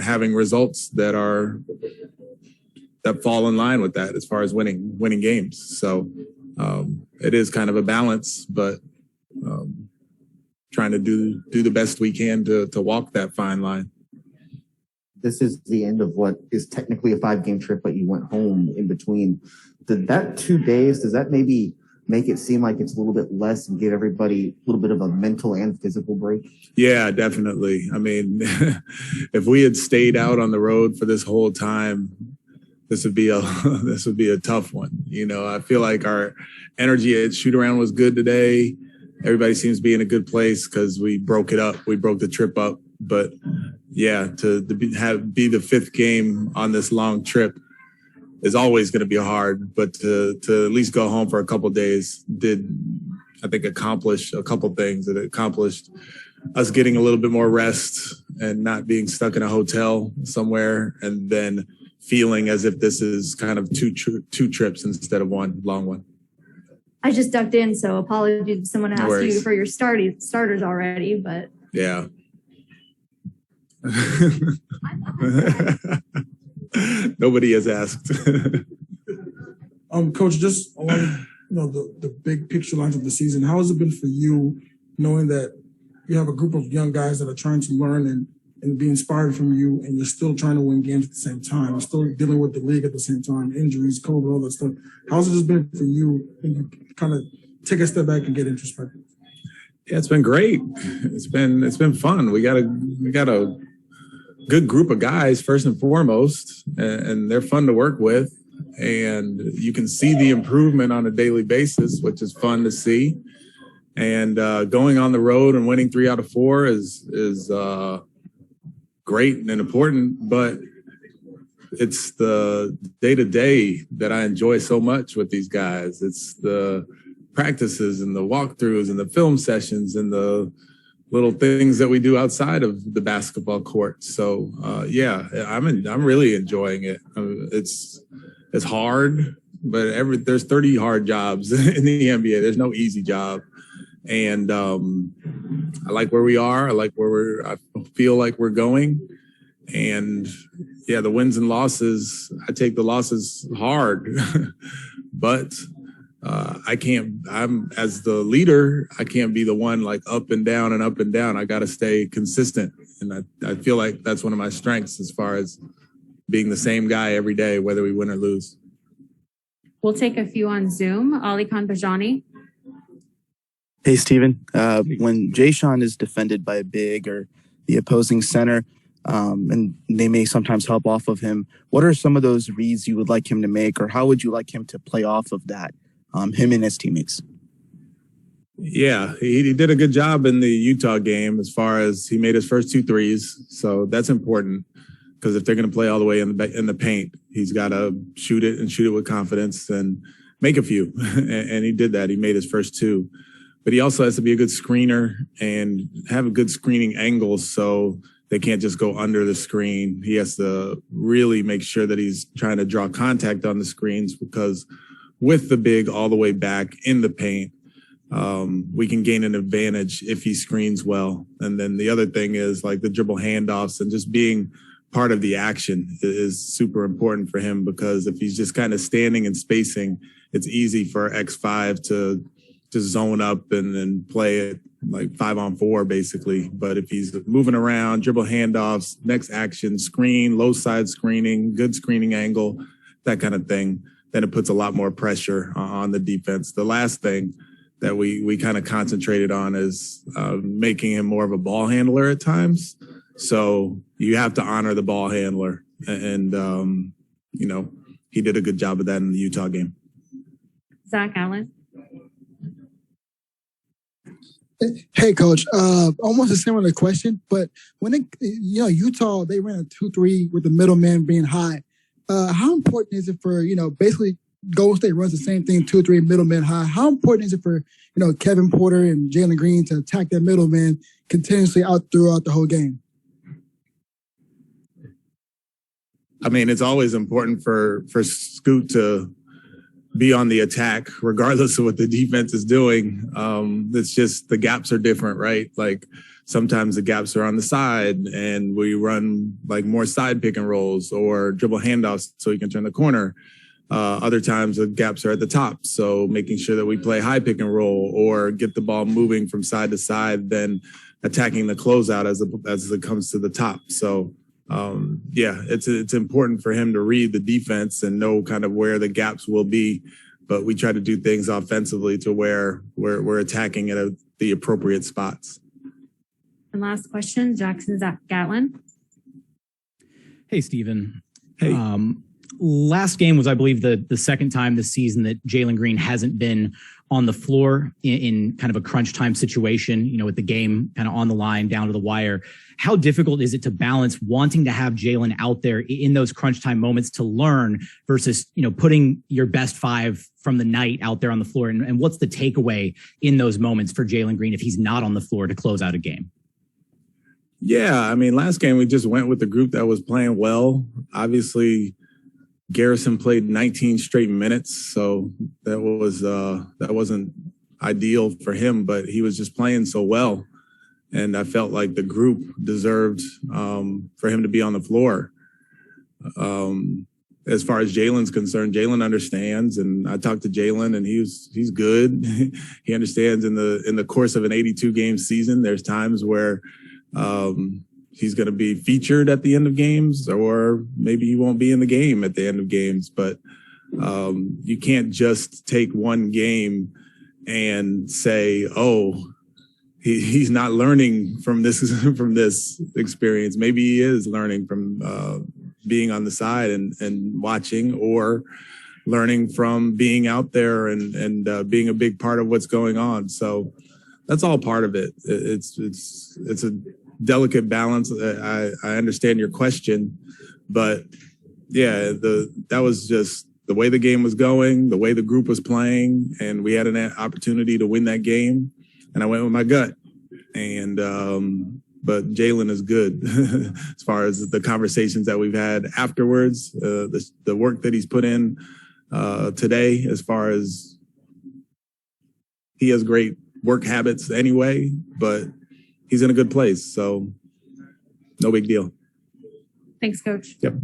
having results that fall in line with that as far as winning games. So it is kind of a balance, but trying to do the best we can to walk that fine line. This is the end of what is technically a 5-game trip, but you went home in between. Did that 2 days, does that maybe make it seem like it's a little bit less and give everybody a little bit of a mental and physical break? Yeah, definitely. I mean, if we had stayed out on the road for this whole time, this would be a tough one. You know, I feel like our energy at shoot around was good today. Everybody seems to be in a good place because we broke it up. We broke the trip up. But yeah, to be the 5th game on this long trip is always going to be hard. But to at least go home for a couple of days did, I think, accomplish a couple of things. It accomplished us getting a little bit more rest and not being stuck in a hotel somewhere, and then feeling as if this is kind of two trips instead of one long one. I just ducked in, so apologies if someone asked you for your starters already, but yeah. Nobody has asked. Coach, just along the big picture lines of the season, how has it been for you knowing that you have a group of young guys that are trying to learn and be inspired from you, and you're still trying to win games at the same time, you're still dealing with the league at the same time, injuries, COVID, all that stuff. How's it just been for you when you kind of take a step back and get introspective? Yeah, it's been great. It's been fun. We got a good group of guys first and foremost, and they're fun to work with. And you can see the improvement on a daily basis, which is fun to see. And going on the road and winning 3 out of 4 is great and important, but it's the day-to-day that I enjoy so much with these guys. It's the practices and the walkthroughs and the film sessions and the little things that we do outside of the basketball court. So yeah, I'm really enjoying it. It's hard, but there's 30 hard jobs in the NBA. There's no easy job. And I like where we are. I like I feel like we're going. And yeah, the wins and losses, I take the losses hard, but I'm as the leader, I can't be the one like up and down and up and down. I got to stay consistent. And I feel like that's one of my strengths as far as being the same guy every day, whether we win or lose. We'll take a few on Zoom. Ali Khan Bajani. Hey, Steven. When Jayshawn is defended by a big or the opposing center, and they may sometimes help off of him, what are some of those reads you would like him to make, or how would you like him to play off of that, him and his teammates? Yeah, he did a good job in the Utah game as far as he made his first 2 threes. So that's important because if they're going to play all the way in the paint, he's got to shoot it with confidence and make a few. And he did that. He made his first 2. But he also has to be a good screener and have a good screening angle so they can't just go under the screen. He has to really make sure that he's trying to draw contact on the screens, because with the big all the way back in the paint, we can gain an advantage if he screens well. And then the other thing is like the dribble handoffs and just being part of the action is super important for him, because if he's just kind of standing and spacing, it's easy for X5 to just zone up and then play it like 5-on-4 basically. But if he's moving around, dribble handoffs, next action, screen, low side screening, good screening angle, that kind of thing, then it puts a lot more pressure on the defense. The last thing that we kind of concentrated on is making him more of a ball handler at times. So you have to honor the ball handler. And he did a good job of that in the Utah game. Zach Allen. Hey, Coach. Almost a similar question, but when Utah, they ran a 2-3 with the middleman being high. How important is it for, basically Golden State runs the same thing, 2-3 middleman high. How important is it for, Kevin Porter and Jalen Green to attack that middleman continuously out throughout the whole game? I mean, it's always important for Scoot to be on the attack, regardless of what the defense is doing. It's just the gaps are different, right? Like sometimes the gaps are on the side and we run like more side pick and rolls or dribble handoffs so you can turn the corner. Other times the gaps are at the top. So making sure that we play high pick and roll or get the ball moving from side to side, then attacking the closeout as it comes to the top. So it's important for him to read the defense and know kind of where the gaps will be. But we try to do things offensively to where we're attacking at the appropriate spots. And last question, Jackson Gatlin. Hey, Stephen. Hey. Last game was, I believe, the second time this season that Jalen Green hasn't been on the floor in kind of a crunch time situation, with the game kind of on the line down to the wire. How difficult is it to balance wanting to have Jalen out there in those crunch time moments to learn versus, putting your best five from the night out there on the floor? And what's the takeaway in those moments for Jalen Green if he's not on the floor to close out a game? Yeah, I mean, last game we just went with the group that was playing well. Obviously, Garrison played 19 straight minutes, so that wasn't ideal for him, but he was just playing so well. And I felt like the group deserved for him to be on the floor. As far as Jalen's concerned, Jalen understands, and I talked to Jalen, and he's good. He understands in the course of an 82 game season, there's times where he's going to be featured at the end of games, or maybe he won't be in the game at the end of games. But you can't just take one game and say, "Oh, he's not learning from this experience." Maybe he is learning from being on the side and watching, or learning from being out there and being a big part of what's going on. So that's all part of it. It's a delicate balance. I understand your question, but yeah, that was just the way the game was going, the way the group was playing, and we had an opportunity to win that game, and I went with my gut. And but Jalen is good as far as the conversations that we've had afterwards, the work that he's put in today, as far as he has great work habits anyway, but he's in a good place, so no big deal. Thanks, Coach. Yep.